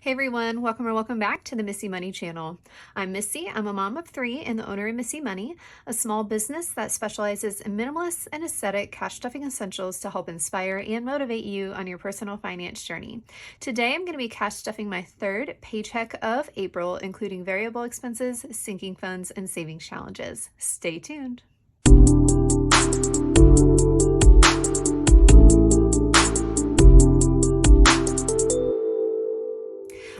Hey everyone, welcome or welcome back to the Missy Money channel. I'm Missy, I'm a mom of 3 and the owner of Missy Money, a small business that specializes in minimalist and aesthetic cash stuffing essentials to help inspire and motivate you on your personal finance journey. Today I'm going to be cash stuffing my 3rd paycheck of April, including variable expenses, sinking funds, and savings challenges. Stay tuned.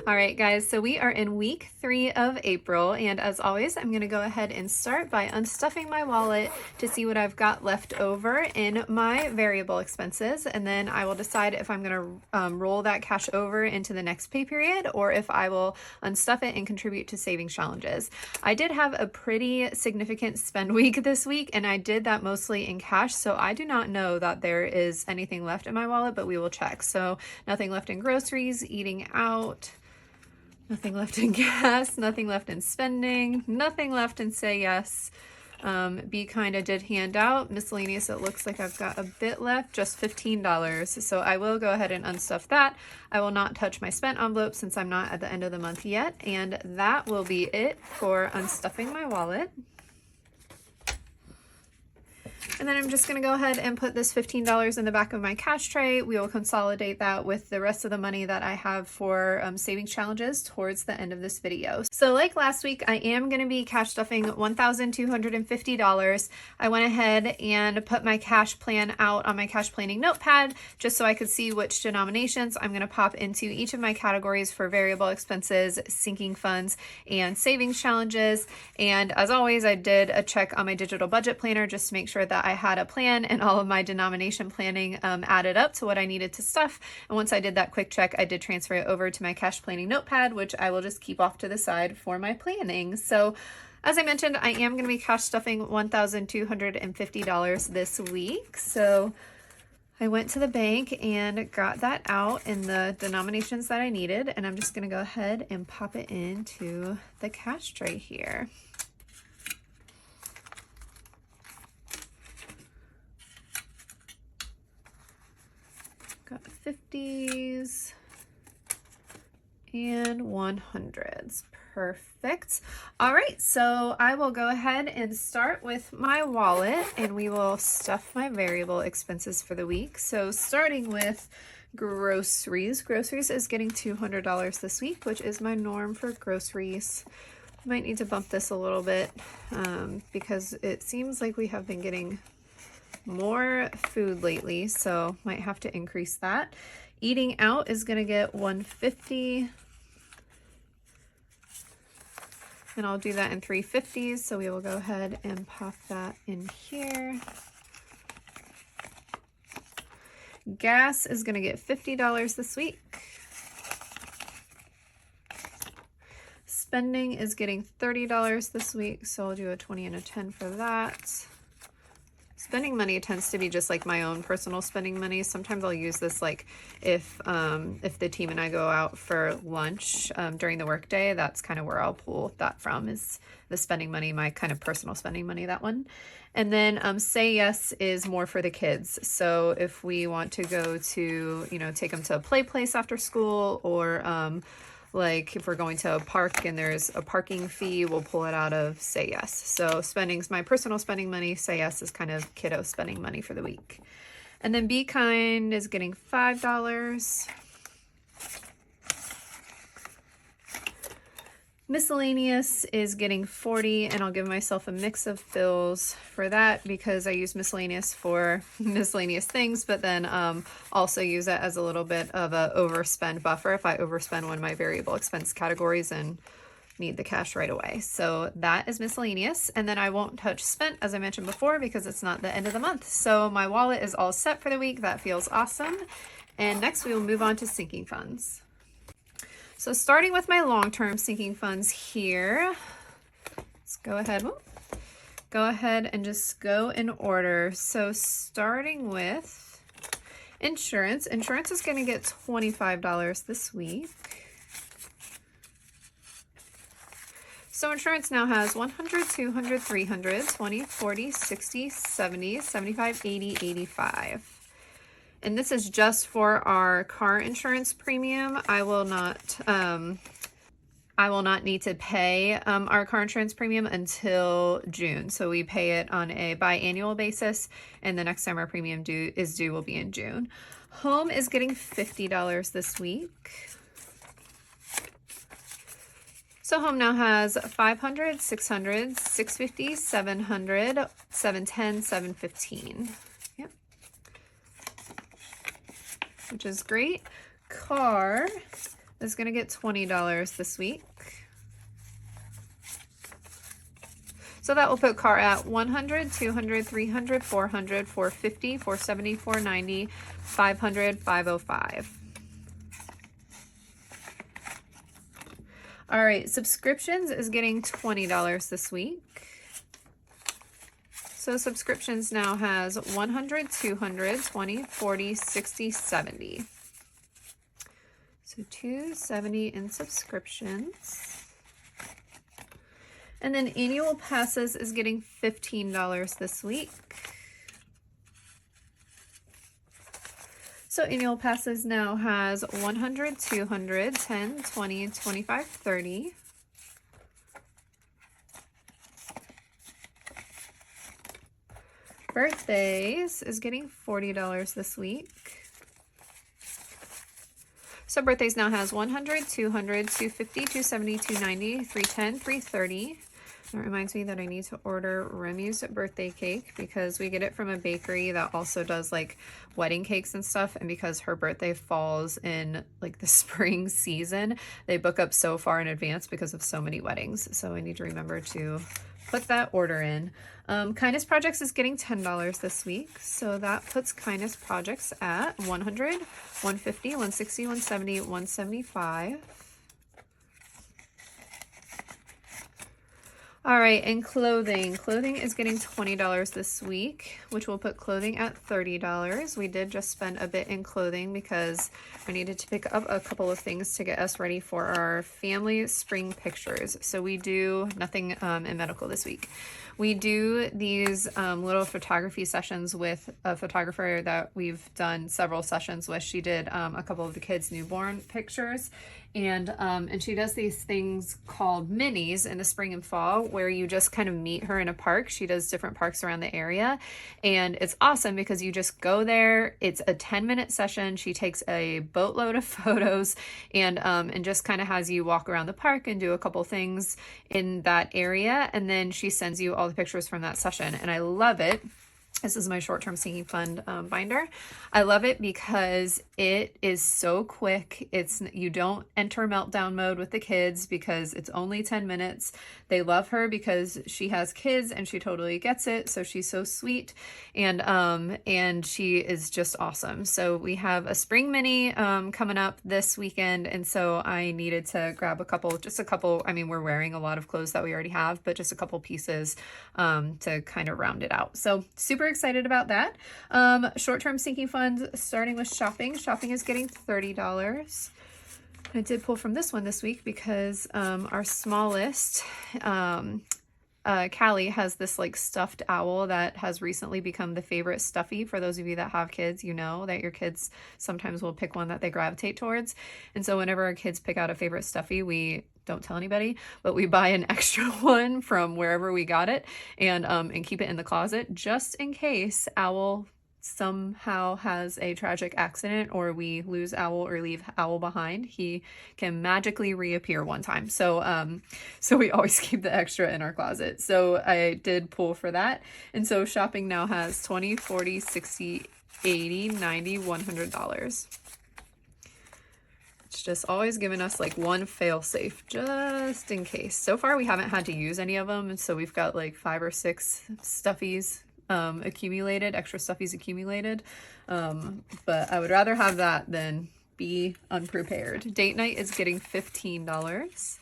All right, guys, so we are in week 3 of April, and as always, I'm going to go ahead and start by unstuffing my wallet to see what I've got left over in my variable expenses, and then I will decide if I'm going to roll that cash over into the next pay period or if I will unstuff it and contribute to saving challenges. I did have a pretty significant spend week this week, and I did that mostly in cash, so I do not know that there is anything left in my wallet, but we will check. So nothing left in groceries, eating out, nothing left in gas, nothing left in spending, nothing left in Say Yes. Be Kind I did hand out. Miscellaneous, it looks like I've got a bit left, just $15. So I will go ahead and unstuff that. I will not touch my spent envelope since I'm not at the end of the month yet. And that will be it for unstuffing my wallet. And then I'm just going to go ahead and put this $15 in the back of my cash tray. We will consolidate that with the rest of the money that I have for savings challenges towards the end of this video. So like last week, I am going to be cash stuffing $1,250. I went ahead and put my cash plan out on my cash planning notepad just so I could see which denominations I'm going to pop into each of my categories for variable expenses, sinking funds, and savings challenges. And as always, I did a check on my digital budget planner just to make sure that I had a plan and all of my denomination planning added up to what I needed to stuff. And once I did that quick check, I did transfer it over to my cash planning notepad, which I will just keep off to the side for my planning. So as I mentioned, I am going to be cash stuffing $1,250 this week. So I went to the bank and got that out in the denominations that I needed. And I'm just going to go ahead and pop it into the cash tray here. Got 50s and 100s. Perfect. All right, so I will go ahead and start with my wallet and we will stuff my variable expenses for the week. So starting with groceries. Groceries is getting $200 this week, which is my norm for groceries. Might need to bump this a little bit because it seems like we have been getting more food lately, so might have to increase that. Eating out is going to get $150, and I'll do that in 350s, so we will go ahead and pop that in here. Gas is going to get $50 this week. Spending is getting $30 this week, so I'll do a 20 and a 10 for that. Spending money tends to be just like my own personal spending money. Sometimes I'll use this like if the team and I go out for lunch during the workday, that's kind of where I'll pull that from, is the spending money, my kind of personal spending money, that one. And then Say Yes is more for the kids. So if we want to go to, take them to a play place after school, or like if we're going to a park and there's a parking fee, we'll pull it out of Say Yes. So spending's my personal spending money. Say Yes is kind of kiddo spending money for the week. And then Be Kind is getting $5. Miscellaneous is getting $40, and I'll give myself a mix of bills for that because I use miscellaneous for miscellaneous things, but then also use it as a little bit of a overspend buffer if I overspend one of my variable expense categories and need the cash right away. So that is miscellaneous, and then I won't touch spent, as I mentioned before, because it's not the end of the month. So my wallet is all set for the week. That feels awesome. And next we will move on to sinking funds. So starting with my long-term sinking funds here, let's go ahead and just go in order. So starting with insurance. Insurance is going to get $25 this week. So insurance now has 100, 200, 300, 20, 40, 60, 70, 75, 80, 85. And this is just for our car insurance premium. I will not need to pay our car insurance premium until June. So we pay it on a biannual basis, and the next time our premium is due will be in June. Home is getting $50 this week. So home now has 500, 600, 650, 700, 710, 715. Yep. Which is great. Car is going to get $20 this week. So that will put car at 100, 200, 300, 400, 450, 470, 490, 500, 505. All right, subscriptions is getting $20 this week. So subscriptions now has 100, 200, 20, 40, 60, 70. So $270 in subscriptions. And then annual passes is getting $15 this week. So annual passes now has 100, 200, 10, 20, 25, 30. Birthdays is getting $40 this week. So birthdays now has 100, 200, 250, 270, 290, 310, 330. That reminds me that I need to order Remy's birthday cake because we get it from a bakery that also does like wedding cakes and stuff. And because her birthday falls in like the spring season, they book up so far in advance because of so many weddings. So I need to remember to put that order in. Kindness Projects is getting $10 this week. So that puts Kindness Projects at 100, 150, 160, 170, 175. All right, and clothing. Clothing is getting $20 this week, which will put clothing at $30. We did just spend a bit in clothing because I needed to pick up a couple of things to get us ready for our family spring pictures. So we do nothing in medical this week. We do these little photography sessions with a photographer that we've done several sessions with. She did a couple of the kids' newborn pictures. And she does these things called minis in the spring and fall where you just kind of meet her in a park. She does different parks around the area. And it's awesome because you just go there. It's a 10-minute session. She takes a boatload of photos and just kind of has you walk around the park and do a couple things in that area. And then she sends you all the pictures from that session. And I love it. This is my short-term sinking fund binder. I love it because it is so quick. You don't enter meltdown mode with the kids because it's only 10 minutes. They love her because she has kids and she totally gets it. So she's so sweet and she is just awesome. So we have a spring mini coming up this weekend. And so I needed to grab just a couple. I mean, we're wearing a lot of clothes that we already have, but just a couple pieces to kind of round it out. So super excited about that. Short-term sinking funds, starting with shopping. Shopping is getting $30. I did pull from this one this week because our smallest, Callie, has this like stuffed owl that has recently become the favorite stuffy. For those of you that have kids, you know that your kids sometimes will pick one that they gravitate towards. And so whenever our kids pick out a favorite stuffy, we don't tell anybody, but we buy an extra one from wherever we got it and keep it in the closet just in case Owl somehow has a tragic accident or we lose Owl or leave Owl behind. He can magically reappear one time. So we always keep the extra in our closet. So I did pull for that. And so shopping now has $20, $40, $60, $80, $90, $100. It's just always giving us like one fail safe just in case. So far we haven't had to use any of them. And so we've got like 5 or 6 stuffies accumulated, extra stuffies accumulated. But I would rather have that than be unprepared. Date night is getting $15.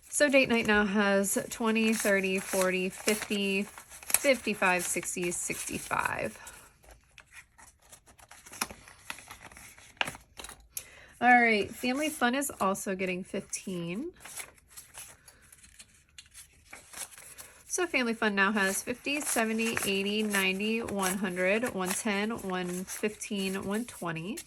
So date night now has 20, 30, 40, 50, 55, 60, 65. All right, family fun is also getting $15. So Family Fun now has 50, 70, 80, 90, 100, 110, 115, 120.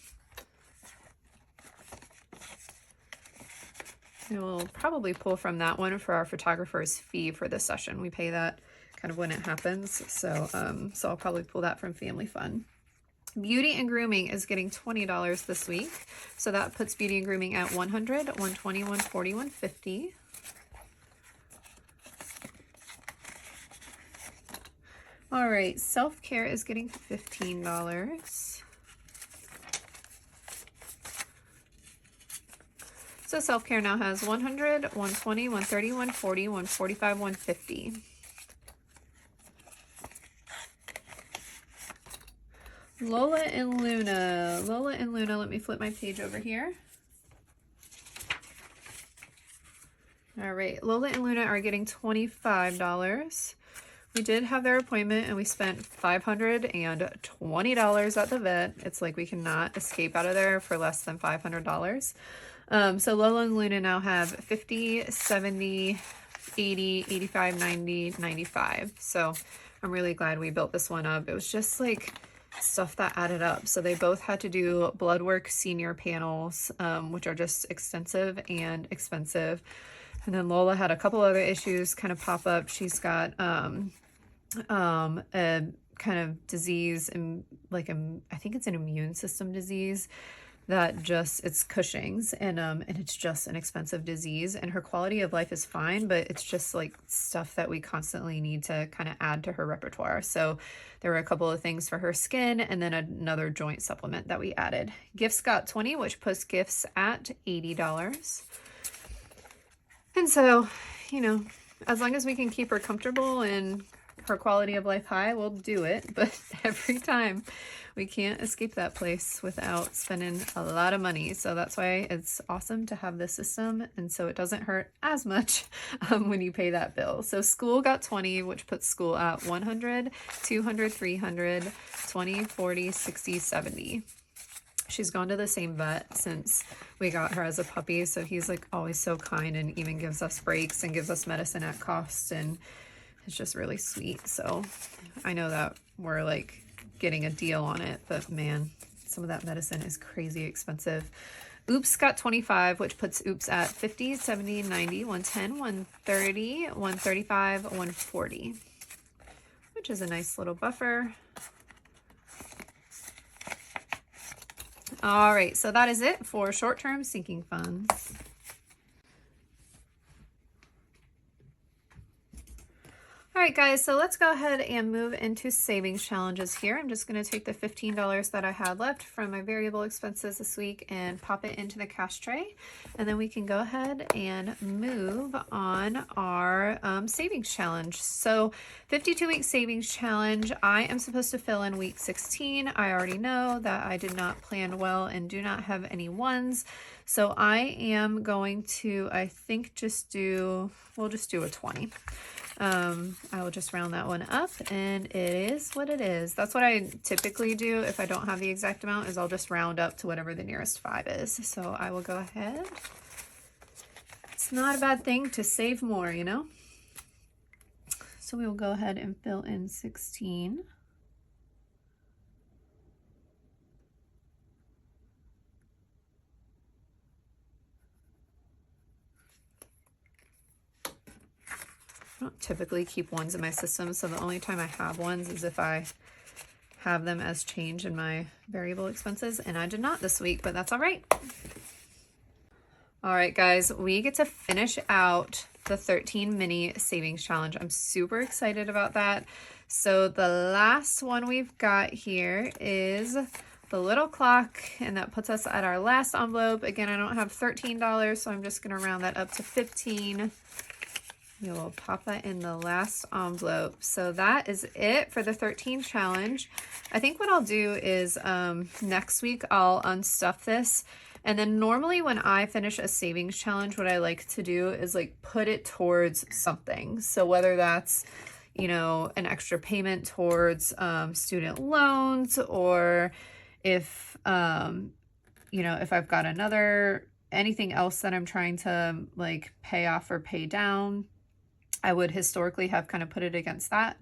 We'll probably pull from that one for our photographer's fee for this session. We pay that kind of when it happens. So, so I'll probably pull that from Family Fun. Beauty and Grooming is getting $20 this week. So that puts Beauty and Grooming at 100, 120, 140, 150. All right, Self-Care is getting $15. So Self-Care now has 100, 120, 130, 140, 145, 150. Lola and Luna. Lola and Luna, let me flip my page over here. All right, Lola and Luna are getting $25. We did have their appointment and we spent $520 at the vet. It's like we cannot escape out of there for less than $500. So Lola and Luna now have 50, 70, 80, 85, 90, 95. So I'm really glad we built this one up. It was just like stuff that added up. So they both had to do blood work senior panels, which are just extensive and expensive. And then Lola had a couple other issues kind of pop up. She's got a kind of disease and like I think it's an immune system disease that just it's Cushing's and it's just an expensive disease, and her quality of life is fine, but it's just like stuff that we constantly need to kind of add to her repertoire. So there were a couple of things for her skin and then another joint supplement that we added. Gifts got 20, which puts gifts at $80. And so, you know, as long as we can keep her comfortable and her quality of life high, we'll do it. But every time we can't escape that place without spending a lot of money. So that's why it's awesome to have this system. And so it doesn't hurt as much when you pay that bill. So school got 20, which puts school at 100, 200, 300, 20, 40, 60, 70. She's gone to the same vet since we got her as a puppy. So he's like always so kind and even gives us breaks and gives us medicine at cost. And it's just really sweet. So I know that we're like getting a deal on it, but man, some of that medicine is crazy expensive. Oops got 25, which puts Oops at 50, 70, 90, 110, 130, 135, 140, which is a nice little buffer. All right, so that is it for short-term sinking funds. All right, guys, so let's go ahead and move into savings challenges here. I'm just going to take the $15 that I had left from my variable expenses this week and pop it into the cash tray. And then we can go ahead and move on our savings challenge. So 52-week savings challenge, I am supposed to fill in week 16. I already know that I did not plan well and do not have any ones. So I am going to, I think, we'll just do a 20. I will just round that one up, and it is what it is. That's what I typically do if I don't have the exact amount, is I'll just round up to whatever the nearest 5 is. So I will go ahead. It's not a bad thing to save more, you know? So we will go ahead and fill in 16. I don't typically keep ones in my system, so the only time I have ones is if I have them as change in my variable expenses, and I did not this week, but that's all right. All right, guys, we get to finish out the 13 mini savings challenge. I'm super excited about that. So the last one we've got here is the little clock, and that puts us at our last envelope. Again, I don't have $13, so I'm just gonna round that up to 15. You will pop that in the last envelope. So that is it for the 13 challenge. I think what I'll do is next week I'll unstuff this. And then normally when I finish a savings challenge, what I like to do is like put it towards something. So whether that's, you know, an extra payment towards student loans, or if, you know, if I've got anything else that I'm trying to like pay off or pay down. I would historically have kind of put it against that.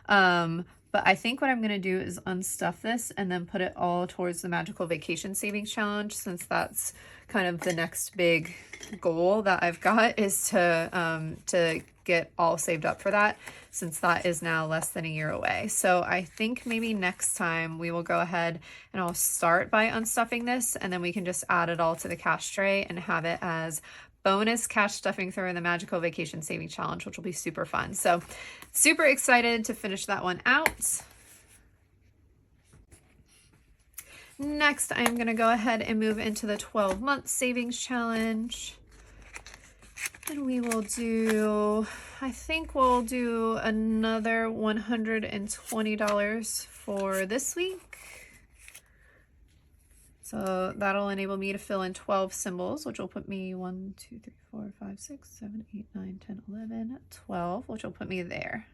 But I think what I'm going to do is unstuff this and then put it all towards the Magical Vacation Savings Challenge, since that's kind of the next big goal that I've got, is to get all saved up for that, since that is now less than a year away. So I think maybe next time we will go ahead and I'll start by unstuffing this, and then we can just add it all to the cash tray and have it as bonus cash stuffing through in the Magical Vacation Saving Challenge, which will be super fun. So super excited to finish that one out. Next, I'm going to go ahead and move into the 12-month savings challenge. And we will do, I think we'll do another $120 for this week. So that'll enable me to fill in 12 symbols, which will put me 1, 2, 3, 4, 5, 6, 7, 8, 9, 10, 11, 12, which will put me there.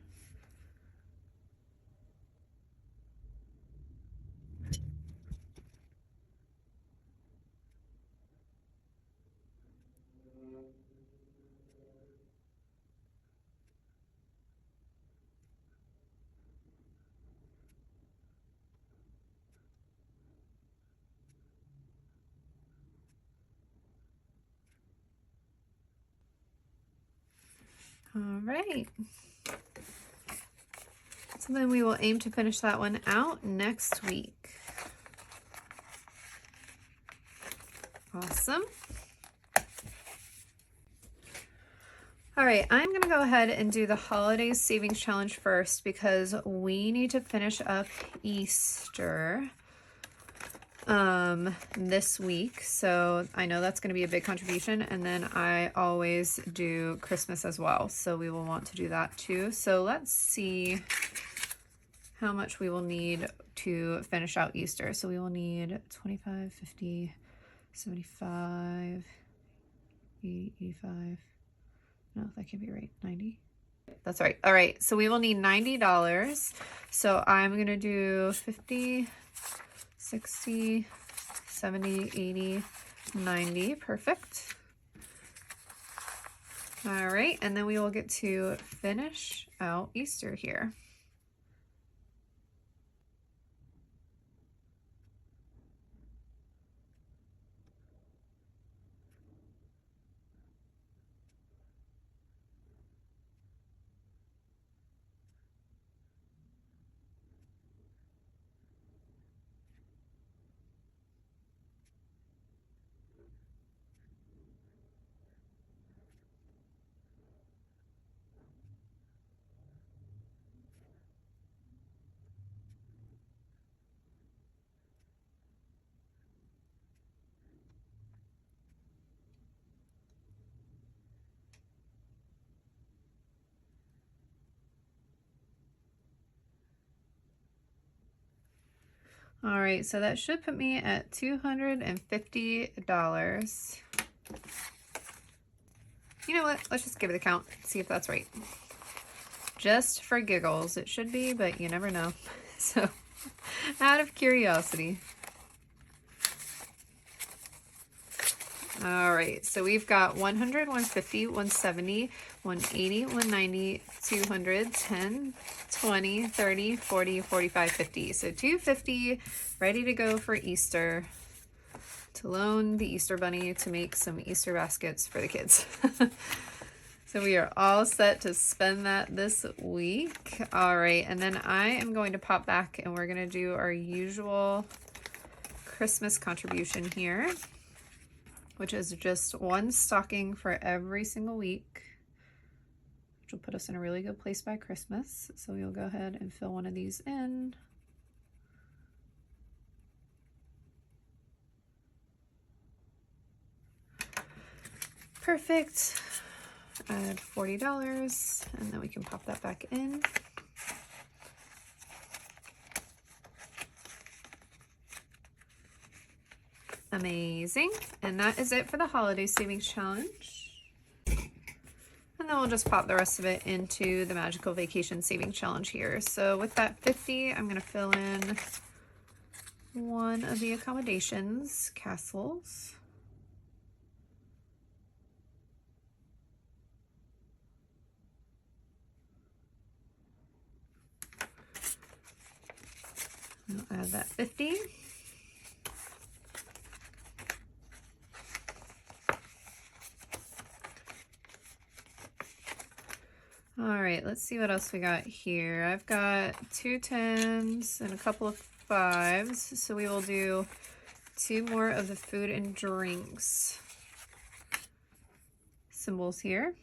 All right. So then we will aim to finish that one out next week. Awesome. All right, I'm gonna go ahead and do the holidays savings challenge first, because we need to finish up Easter this week. So I know that's going to be a big contribution, and then I always do Christmas as well, so we will want to do that too. So let's see how much we will need to finish out Easter. So we will need 25, 50, 75, 85. No, that can't be right. 90. That's right. All right, so we will need $90. So I'm going to do 50, 60, 70, 80, 90. Perfect. All right, and then we will get to finish out Easter here. All right, so that should put me at $250. You know what? Let's just give it a count, see if that's right. Just for giggles, it should be, but you never know. So, out of curiosity. All right, so we've got 100, 150, 170, 180, 190, 200, 10, 20, 30, 40, 45, 50. So 250, ready to go for Easter, to loan the Easter Bunny to make some Easter baskets for the kids. So we are all set to spend that this week. All right, and then I am going to pop back and we're gonna do our usual Christmas contribution here, which is just one stocking for every single week, which will put us in a really good place by Christmas. So we'll go ahead and fill one of these in. Perfect. Add $40, and then we can pop that back in. Amazing. And that is it for the holiday savings challenge. And then we'll just pop the rest of it into the Magical Vacation Saving Challenge here. So with that 50, I'm going to fill in one of the accommodations, castles. I'll add that 50. All right, let's see what else we got here. I've got 2 10s and a couple of 5s, so we will do 2 more of the food and drinks symbols here.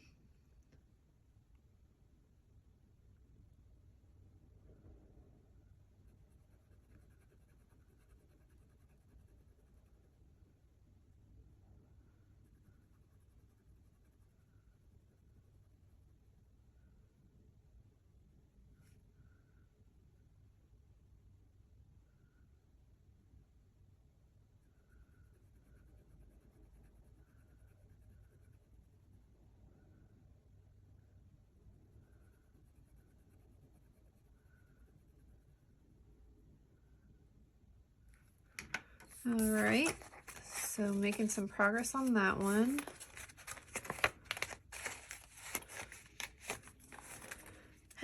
All right, so making some progress on that one.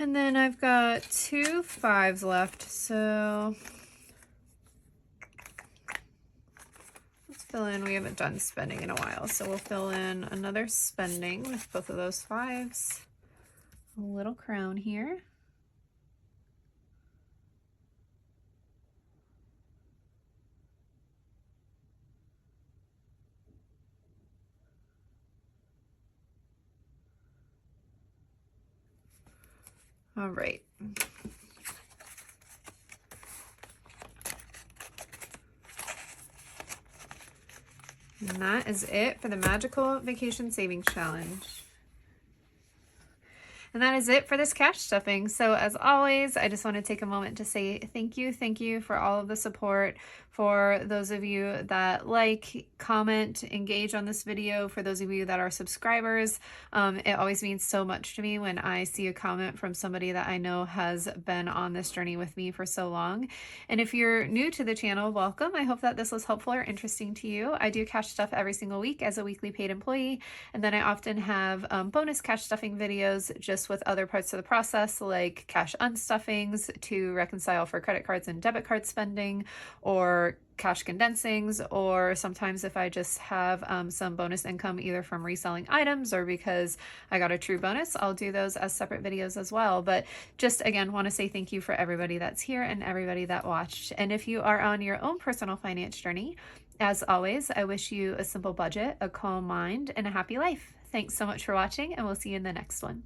And then I've got 2 5s left, so let's fill in. We haven't done spending in a while, so we'll fill in another spending with both of those 5s. A little crown here. All right. And that is it for the Magical Vacation Savings Challenge. And that is it for this cash stuffing. So as always, I just want to take a moment to say thank you for all of the support. For those of you that like, comment, engage on this video, for those of you that are subscribers, it always means so much to me when I see a comment from somebody that I know has been on this journey with me for so long. And if you're new to the channel, welcome. I hope that this was helpful or interesting to you. I do cash stuff every single week as a weekly paid employee, and then I often have bonus cash stuffing videos just with other parts of the process, like cash unstuffings to reconcile for credit cards and debit card spending, or cash condensings, or sometimes if I just have some bonus income either from reselling items or because I got a true bonus, I'll do those as separate videos as well. But just again, want to say thank you for everybody that's here and everybody that watched. And if you are on your own personal finance journey, as always, I wish you a simple budget, a calm mind, and a happy life. Thanks so much for watching, and we'll see you in the next one.